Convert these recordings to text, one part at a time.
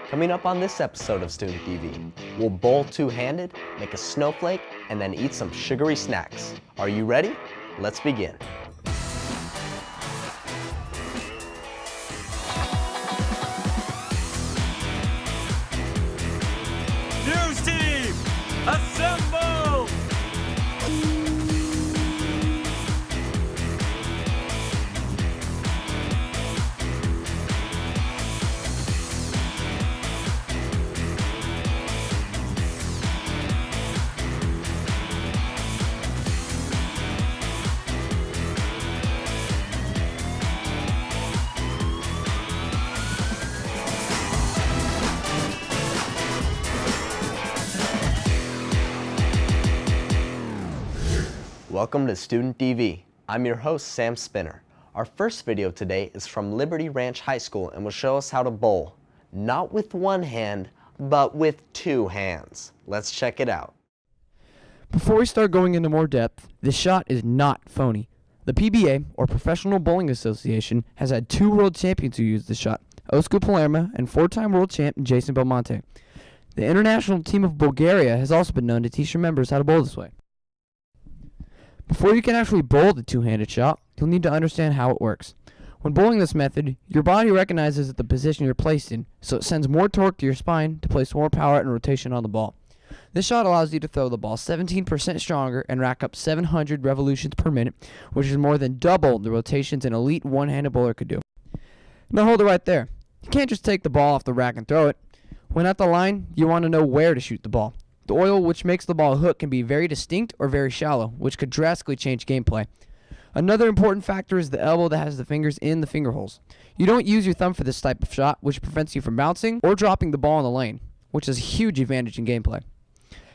Coming up on this episode of Student TV, we'll bowl two-handed, make a snowflake, and then eat some sugary snacks. Are you ready? Let's begin. News team, assemble! Welcome to Student TV. I'm your host, Sam Spinner. Our first video today is from Liberty Ranch High School and will show us how to bowl. Not with one hand, but with two hands. Let's check it out. Before we start going into more depth, this shot is not phony. The PBA, or Professional Bowling Association, has had 2 world champions who use this shot, Oscar Palermo and 4-time world champ Jason Belmonte. The international team of Bulgaria has also been known to teach their members how to bowl this way. Before you can actually bowl the two-handed shot, you'll need to understand how it works. When bowling this method, your body recognizes the position you're placed in, so it sends more torque to your spine to place more power and rotation on the ball. This shot allows you to throw the ball 17% stronger and rack up 700 revolutions per minute, which is more than double the rotations an elite one-handed bowler could do. Now hold it right there. You can't just take the ball off the rack and throw it. When at the line, you want to know where to shoot the ball. The oil which makes the ball hook can be very distinct or very shallow, which could drastically change gameplay. Another important factor is the elbow that has the fingers in the finger holes. You don't use your thumb for this type of shot, which prevents you from bouncing or dropping the ball in the lane, which is a huge advantage in gameplay.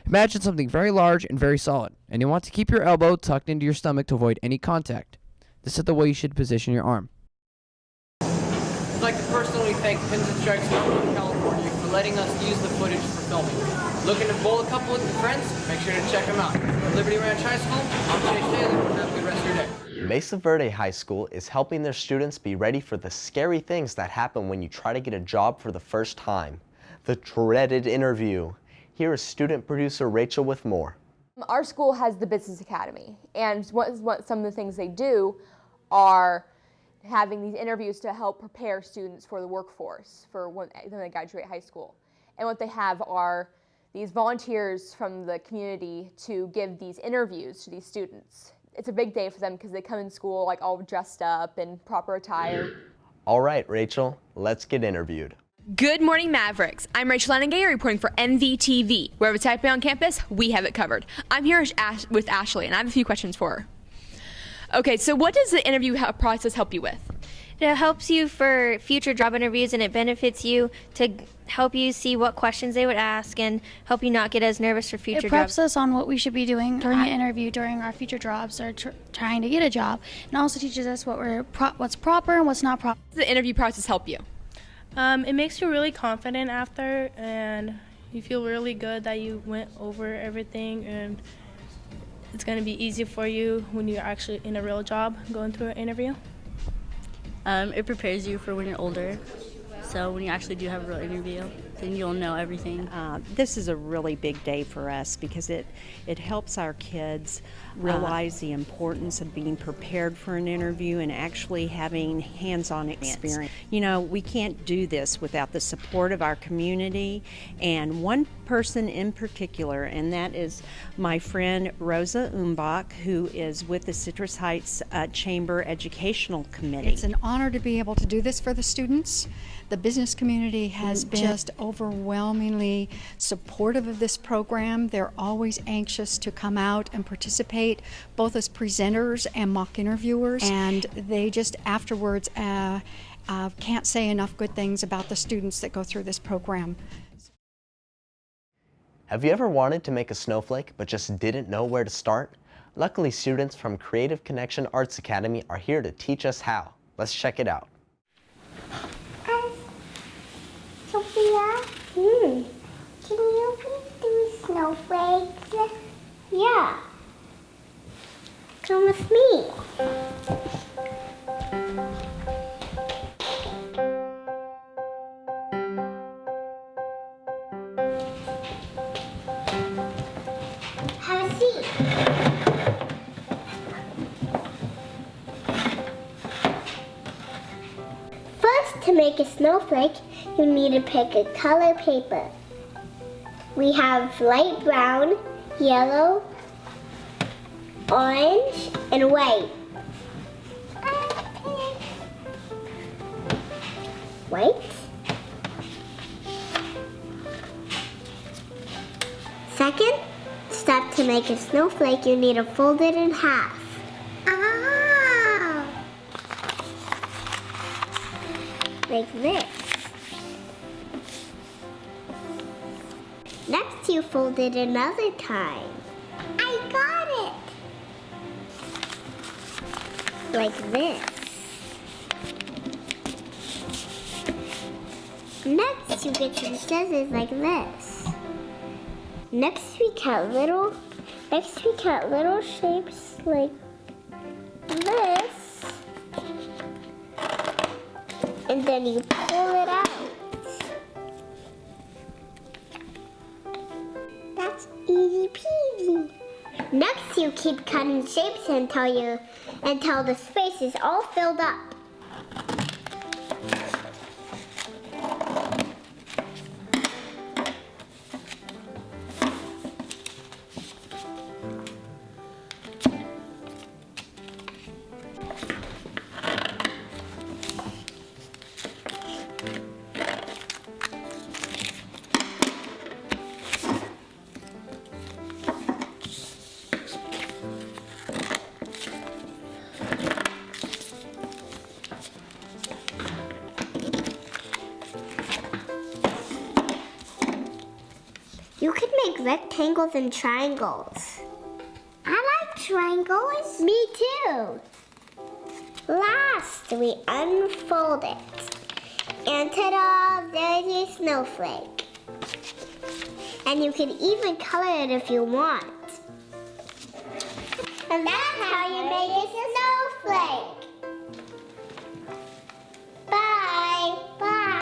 Imagine something very large and very solid, and you want to keep your elbow tucked into your stomach to avoid any contact. This is the way you should position your arm. I'd like to personally thank Pins and Strikes North California for letting us use the footage for filming. Looking to bowl a couple with your friends? Make sure to check them out. From Liberty Ranch High School, I'm Chase Taylor. Have a good rest of your day. Mesa Verde High School is helping their students be ready for the scary things that happen when you try to get a job for the first time. The dreaded interview. Here is student producer Rachel with more. Our school has the Business Academy, and what some of the things they do are having these interviews to help prepare students for the workforce for when they graduate high school. And what they have are these volunteers from the community to give these interviews to these students. It's a big day for them because they come in school like all dressed up in proper attire. All right, Rachel, let's get interviewed. Good morning, Mavericks. I'm Rachel Ennenga reporting for MVTV. Wherever it's happening on campus, we have it covered. I'm here with Ashley, and I have a few questions for her. Okay, so what does the interview process help you with? It helps you for future job interviews, and it benefits you to help you see what questions they would ask and help you not get as nervous for future jobs. It preps us on what we should be doing during an interview, during our future jobs, or trying to get a job, and also teaches us what's proper and what's not proper. How does the interview process help you? It makes you really confident after, and you feel really good that you went over everything, and it's going to be easy for you when you're actually in a real job going through an interview. It prepares you for when you're older, so when you actually do have a real interview, then you'll know everything. This is a really big day for us because it helps our kids realize the importance of being prepared for an interview and actually having hands-on experience. You know, we can't do this without the support of our community and one person in particular, and that is my friend Rosa Umbach, who is with the Citrus Heights Chamber Educational Committee. It's an honor to be able to do this for the students. The business community has been just overwhelmingly supportive of this program. They're always anxious to come out and participate, both as presenters and mock interviewers, and they just afterwards can't say enough good things about the students that go through this program. Have you ever wanted to make a snowflake but just didn't know where to start? Luckily, students from Creative Connection Arts Academy are here to teach us how. Let's check it out. Sophia, can you do snowflakes? Yeah. Come with me. To make a snowflake, you need to pick a color paper. We have light brown, yellow, orange, and white. White. Second step to make a snowflake, you need to fold it in half. Ah! Like this. Next, you fold it another time. I got it! Like this. Next, you get your scissors like this. Next, we cut little shapes like this. And then you pull it out. That's easy peasy. Next, you keep cutting shapes until the space is all filled up. You can make rectangles and triangles. I like triangles. Me too. Last, we unfold it. And ta-da, there's your snowflake. And you can even color it if you want. And that's how you make a snowflake. Bye. Bye.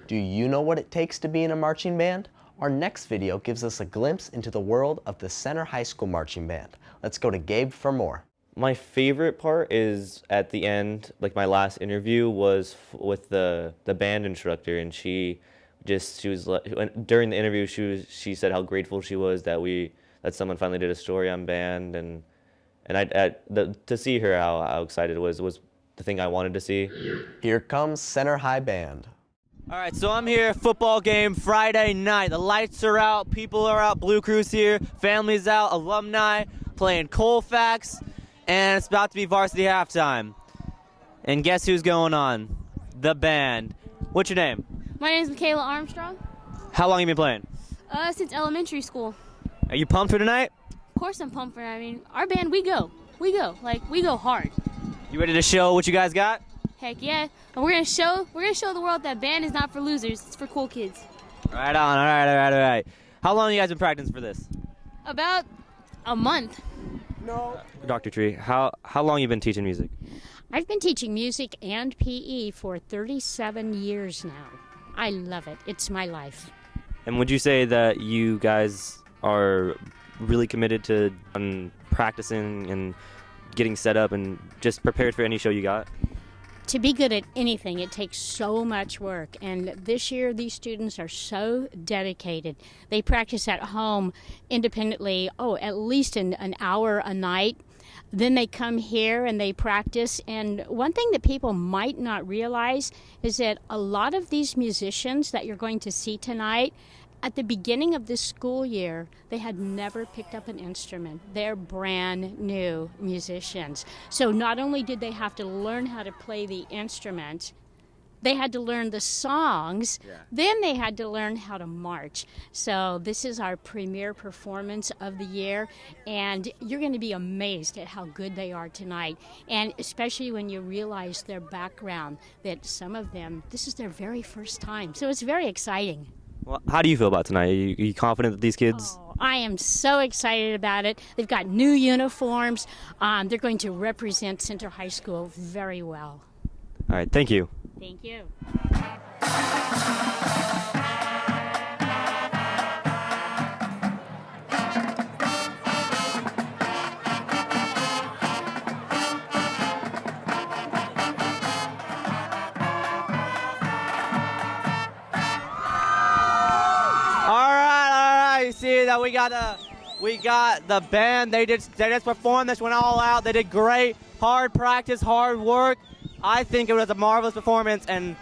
Do you know what it takes to be in a marching band? Our next video gives us a glimpse into the world of the Center High School Marching Band. Let's go to Gabe for more. My favorite part is at the end, like my last interview was with the band instructor, and she was during the interview she said how grateful she was that someone finally did a story on band, and to see her how excited it was the thing I wanted to see. Here comes Center High Band. All right, so I'm here, football game Friday night. The lights are out, people are out, Blue Crew's here, families out, alumni playing Colfax, and it's about to be varsity halftime. And guess who's going on? The band. What's your name? My name is Michaela Armstrong. How long have you been playing? Since elementary school. Are you pumped for tonight? Of course I'm pumped for it. I mean, our band, we go hard. You ready to show what you guys got? Heck yeah. And we're gonna show the world that band is not for losers, it's for cool kids. Right on, all right. How long have you guys been practicing for this? About a month. No. Dr. Tree, how long have you been teaching music? I've been teaching music and PE for 37 years now. I love it. It's my life. And would you say that you guys are really committed to practicing and getting set up and just prepared for any show you got? To be good at anything, it takes so much work. And this year, these students are so dedicated. They practice at home independently, at least an hour a night. Then they come here and they practice. And one thing that people might not realize is that a lot of these musicians that you're going to see tonight, at the beginning of this school year, they had never picked up an instrument. They're brand new musicians. So not only did they have to learn how to play the instrument, they had to learn the songs, then they had to learn how to march. So this is our premiere performance of the year, and you're going to be amazed at how good they are tonight, and especially when you realize their background, that some of them, this is their very first time. So it's very exciting. Well, how do you feel about tonight? Are you confident that these kids? Oh, I am so excited about it. They've got new uniforms. They're going to represent Center High School very well. All right, thank you. Thank you. see that we got the band. They just performed. This went all out. They did great. Hard practice, hard work. I think it was a marvelous performance, and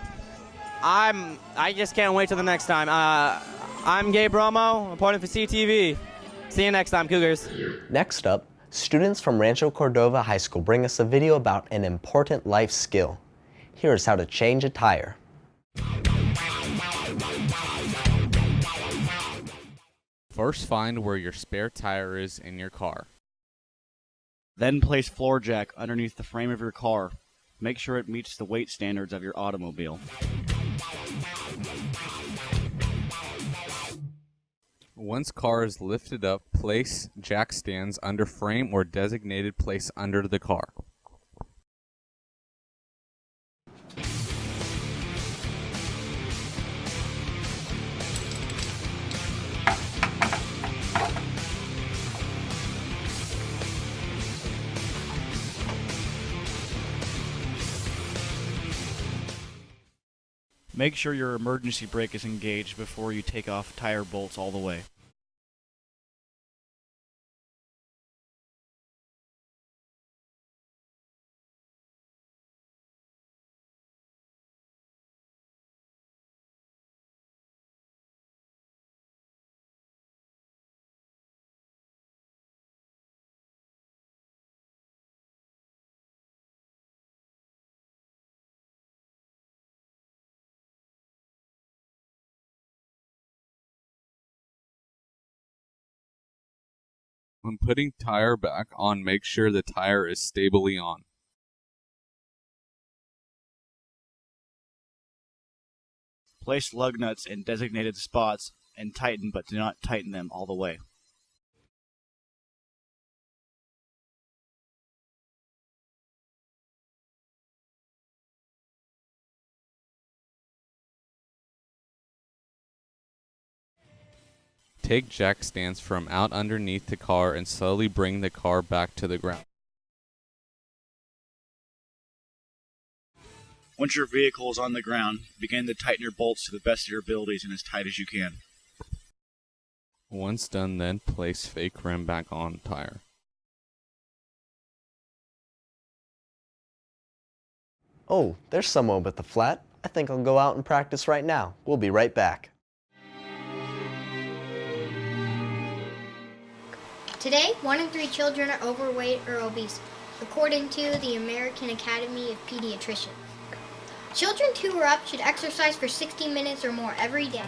I just can't wait till the next time. I'm Gabe Romo, reporting for CTV. See you next time, Cougars. Next up, students from Rancho Cordova High School bring us a video about an important life skill. Here's how to change a tire. First, find where your spare tire is in your car. Then place floor jack underneath the frame of your car. Make sure it meets the weight standards of your automobile. Once car is lifted up, place jack stands under frame or designated place under the car. Make sure your emergency brake is engaged before you take off tire bolts all the way. When putting tire back on, make sure the tire is stably on. Place lug nuts in designated spots and tighten, but do not tighten them all the way. Take jack stands from out underneath the car and slowly bring the car back to the ground. Once your vehicle is on the ground, begin to tighten your bolts to the best of your abilities and as tight as you can. Once done, then place fake rim back on tire. Oh, there's someone with a flat. I think I'll go out and practice right now. We'll be right back. Today, 1 in 3 children are overweight or obese, according to the American Academy of Pediatricians. Children 2 or up should exercise for 60 minutes or more every day.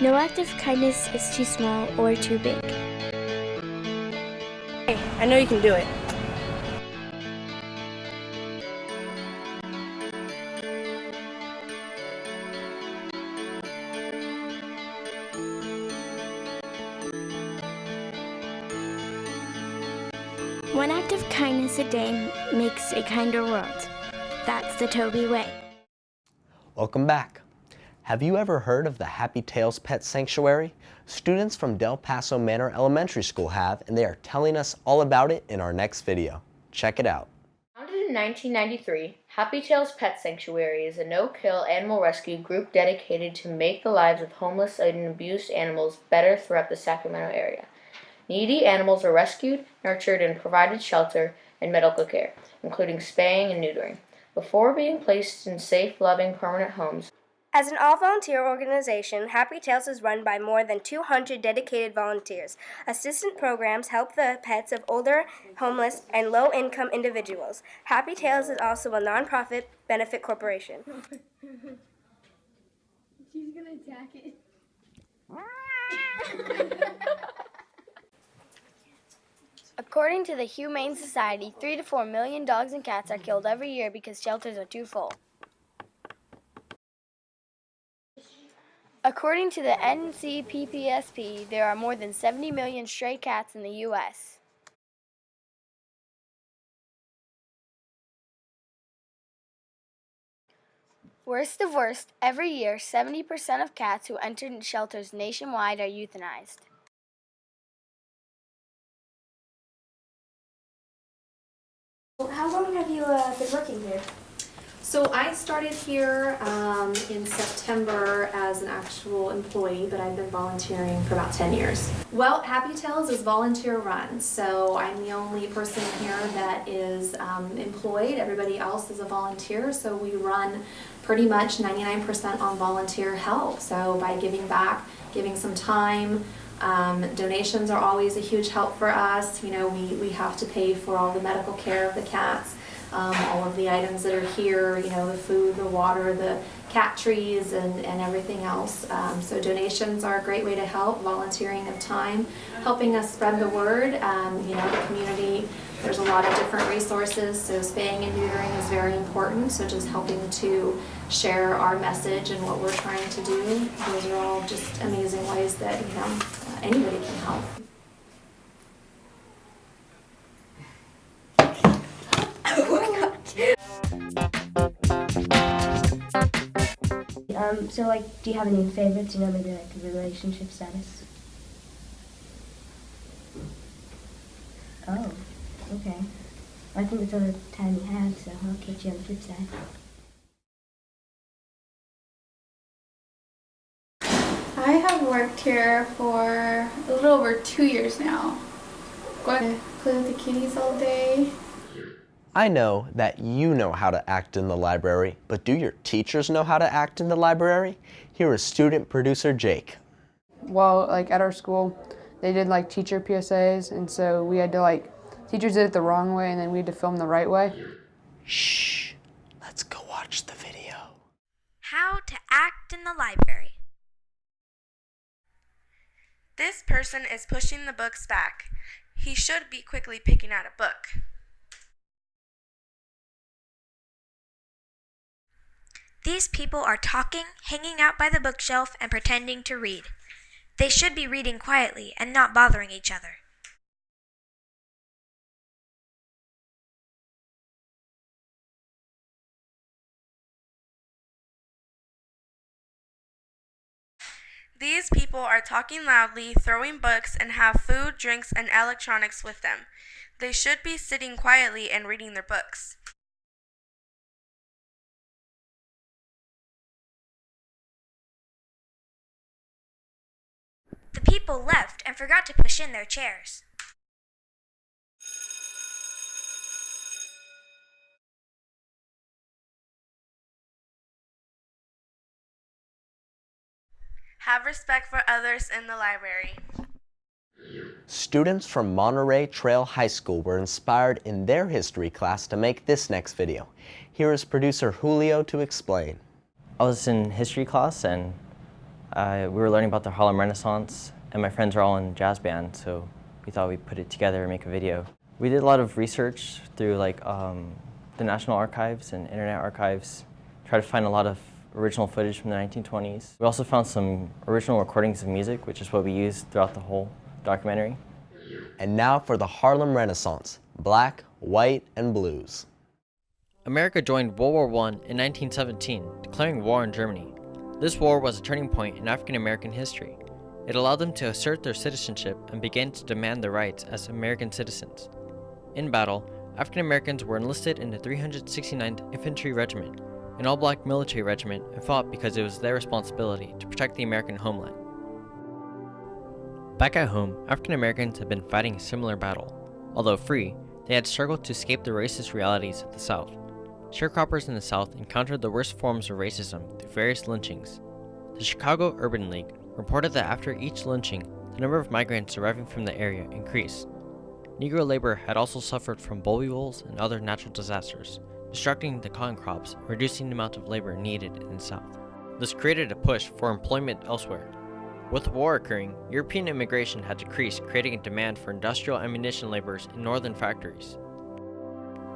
No act of kindness is too small or too big. Hey, I know you can do it. One act of kindness a day makes a kinder world. That's the Toby way. Welcome back. Have you ever heard of the Happy Tails Pet Sanctuary? Students from Del Paso Manor Elementary School have, and they are telling us all about it in our next video. Check it out. Founded in 1993, Happy Tails Pet Sanctuary is a no-kill animal rescue group dedicated to make the lives of homeless and abused animals better throughout the Sacramento area. Needy animals are rescued, nurtured, and provided shelter and medical care, including spaying and neutering, before being placed in safe, loving, permanent homes. As an all-volunteer organization, Happy Tails is run by more than 200 dedicated volunteers. Assistant programs help the pets of older, homeless, and low-income individuals. Happy Tails is also a nonprofit benefit corporation. She's gonna attack it. According to the Humane Society, 3 to 4 million dogs and cats are killed every year because shelters are too full. According to the NCPPSP, there are more than 70 million stray cats in the U.S. Worst of worst, every year, 70% of cats who enter shelters nationwide are euthanized. How long have you been working here? So I started here in September as an actual employee, but I've been volunteering for about 10 years. Well, Happy Tails is volunteer run, so I'm the only person here that is employed. Everybody else is a volunteer, so we run pretty much 99% on volunteer help. So by giving back, giving some time, donations are always a huge help for us. You know, we have to pay for all the medical care of the cats. All of the items that are here, you know, the food, the water, the cat trees, and everything else. So donations are a great way to help, volunteering of time, helping us spread the word. You know, the community, there's a lot of different resources, so spaying and neutering is very important, so just helping to share our message and what we're trying to do. Those are all just amazing ways that, you know, anybody can help. So, like, do you have any favorites, you know, maybe like the relationship status? Oh, okay. I think that's all the time you have, so I'll catch you on the flip side. I have worked here for a little over 2 years now. Going to play with the kitties all day. I know that you know how to act in the library, but do your teachers know how to act in the library? Here is student producer Jake. Well, like at our school, they did like teacher PSAs, and so we had to like, teachers did it the wrong way and then we had to film the right way. Shh, let's go watch the video. How to act in the library. This person is pushing the books back. He should be quickly picking out a book. These people are talking, hanging out by the bookshelf, and pretending to read. They should be reading quietly and not bothering each other. These people are talking loudly, throwing books, and have food, drinks, and electronics with them. They should be sitting quietly and reading their books. The people left and forgot to push in their chairs. Have respect for others in the library. Students from Monterey Trail High School were inspired in their history class to make this next video. Here is producer Julio to explain. I was in history class and we were learning about the Harlem Renaissance, and my friends are all in jazz band, so we thought we'd put it together and make a video. We did a lot of research through like the National Archives and Internet Archives, tried to find a lot of original footage from the 1920s. We also found some original recordings of music, which is what we used throughout the whole documentary. And now for the Harlem Renaissance, black, white, and blues. America joined World War I in 1917, declaring war on Germany. This war was a turning point in African American history. It allowed them to assert their citizenship and begin to demand their rights as American citizens. In battle, African Americans were enlisted in the 369th Infantry Regiment, an all-black military regiment, and fought because it was their responsibility to protect the American homeland. Back at home, African Americans had been fighting a similar battle. Although free, they had struggled to escape the racist realities of the South. Sharecroppers in the South encountered the worst forms of racism through various lynchings. The Chicago Urban League reported that after each lynching, the number of migrants arriving from the area increased. Negro labor had also suffered from boll weevils and other natural disasters, destructing the cotton crops and reducing the amount of labor needed in the South. This created a push for employment elsewhere. With the war occurring, European immigration had decreased, creating a demand for industrial ammunition laborers in northern factories.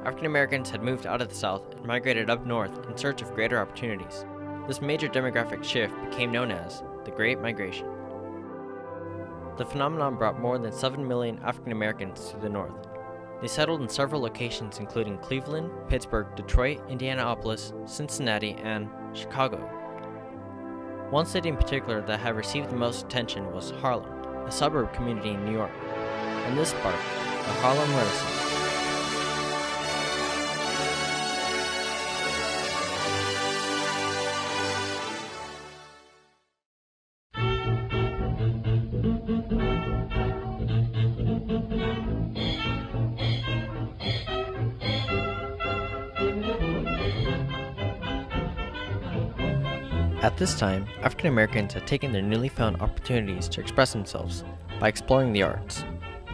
African Americans had moved out of the South and migrated up north in search of greater opportunities. This major demographic shift became known as the Great Migration. The phenomenon brought more than 7 million African Americans to the north. They settled in several locations including Cleveland, Pittsburgh, Detroit, Indianapolis, Cincinnati, and Chicago. One city in particular that had received the most attention was Harlem, a suburb community in New York, and this sparked the Harlem Renaissance. At this time, African Americans had taken their newly found opportunities to express themselves by exploring the arts.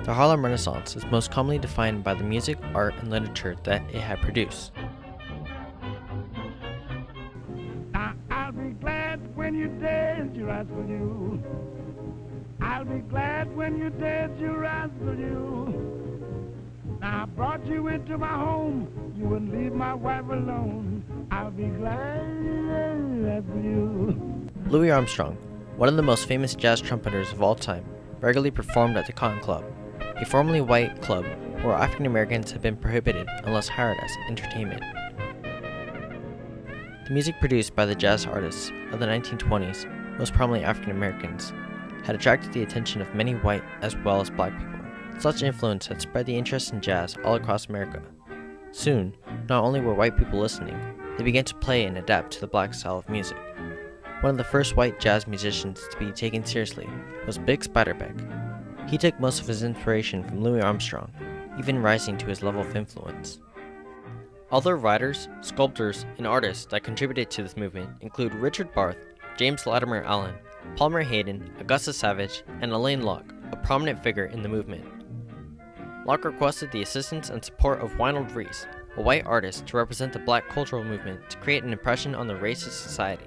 The Harlem Renaissance is most commonly defined by the music, art, and literature that it had produced. Now, I'll be glad when you dance your eyes for you. I'll be glad when you dance your eyes for you. Now, I brought you into my home, you wouldn't leave my wife alone. I'll be glad for you. Louis Armstrong, one of the most famous jazz trumpeters of all time, regularly performed at the Cotton Club, a formerly white club where African Americans had been prohibited unless hired as entertainment. The music produced by the jazz artists of the 1920s, most prominently African Americans, had attracted the attention of many white as well as black people. Such influence had spread the interest in jazz all across America. Soon, not only were white people listening, they began to play and adapt to the black style of music. One of the first white jazz musicians to be taken seriously was Bix Beiderbecke. He took most of his inspiration from Louis Armstrong, even rising to his level of influence. Other writers, sculptors, and artists that contributed to this movement include Richard Barth, James Latimer Allen, Palmer Hayden, Augusta Savage, and Alain Locke, a prominent figure in the movement. Locke requested the assistance and support of Wynald Reese, a white artist, to represent the black cultural movement to create an impression on the racist society.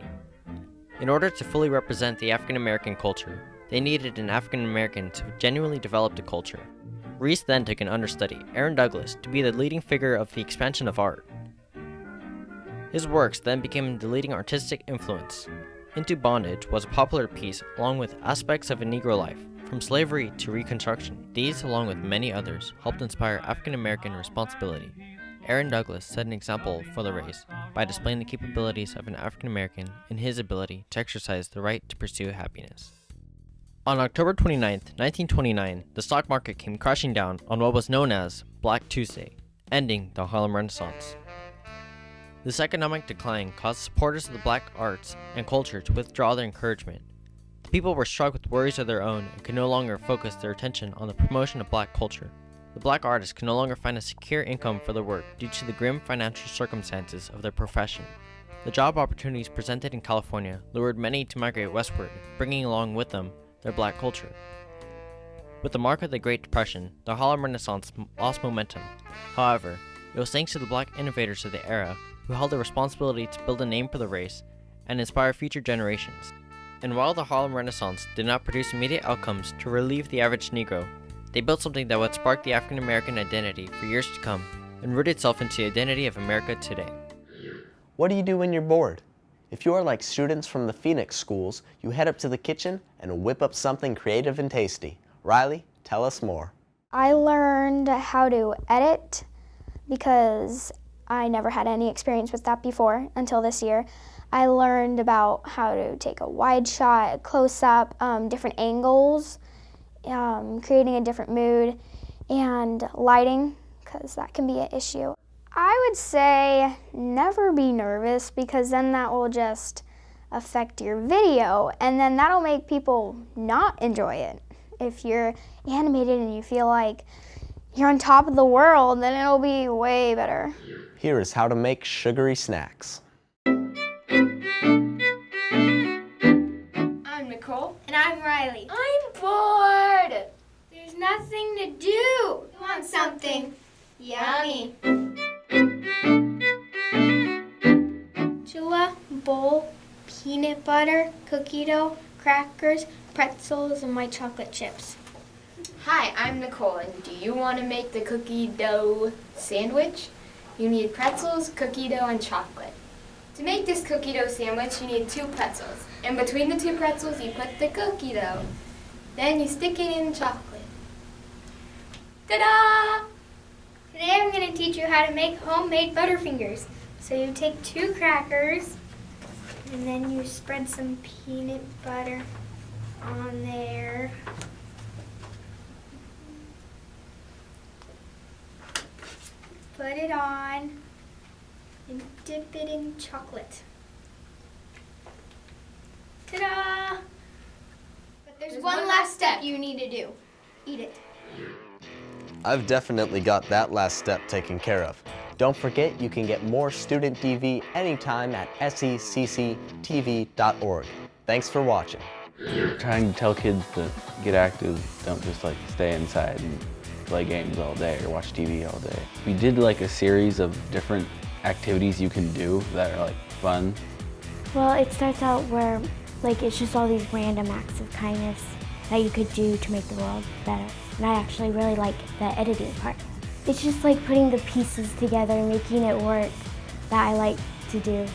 In order to fully represent the African American culture, they needed an African American to genuinely develop the culture. Reese then took an understudy, Aaron Douglas, to be the leading figure of the expansion of art. His works then became the leading artistic influence. Into Bondage was a popular piece along with aspects of a Negro life, from slavery to Reconstruction. These, along with many others, helped inspire African American responsibility. Aaron Douglas set an example for the race by displaying the capabilities of an African American and his ability to exercise the right to pursue happiness. On October 29, 1929, the stock market came crashing down on what was known as Black Tuesday, ending the Harlem Renaissance. This economic decline caused supporters of the black arts and culture to withdraw their encouragement. The people were struck with worries of their own and could no longer focus their attention on the promotion of black culture. The black artists could no longer find a secure income for their work due to the grim financial circumstances of their profession. The job opportunities presented in California lured many to migrate westward, bringing along with them their black culture. With the mark of the Great Depression, the Harlem Renaissance lost momentum. However, it was thanks to the black innovators of the era who held the responsibility to build a name for the race and inspire future generations. And while the Harlem Renaissance did not produce immediate outcomes to relieve the average Negro, they built something that would spark the African American identity for years to come and root itself into the identity of America today. What do you do when you're bored? If you are like students from the Phoenix schools, you head up to the kitchen and whip up something creative and tasty. Riley, tell us more. I learned how to edit because I never had any experience with that before until this year. I learned about how to take a wide shot, a close-up, different angles, creating a different mood, and lighting, because that can be an issue. I would say never be nervous, because then that will just affect your video, and then that'll make people not enjoy it. if you're animated and you feel like you're on top of the world, then it'll be way better. Here is how to make sugary snacks. I'm Nicole. And I'm Riley. I'm bored. There's nothing to do. You want something yummy. Chua, bowl, peanut butter, cookie dough, crackers, pretzels, and white chocolate chips. Hi, I'm Nicole, and do you want to make the cookie dough sandwich? You need pretzels, cookie dough, and chocolate. To make this cookie dough sandwich, you need 2 pretzels. And between the 2 pretzels, you put the cookie dough. Then you stick it in chocolate. Ta-da! Today I'm going to teach you how to make homemade Butterfingers. So you take 2 crackers, and then you spread some peanut butter on there. Put it on and dip it in chocolate. Ta-da! But there's one last step you need to do. Eat it. I've definitely got that last step taken care of. Don't forget you can get more student TV anytime at secctv.org. Thanks for watching. Trying to tell kids to get active, don't just like stay inside and play games all day or watch TV all day. We did like a series of different activities you can do that are like fun. Well, it starts out where like it's just all these random acts of kindness that you could do to make the world better. And I actually really like the editing part. It's just like putting the pieces together, making it work that I like to do.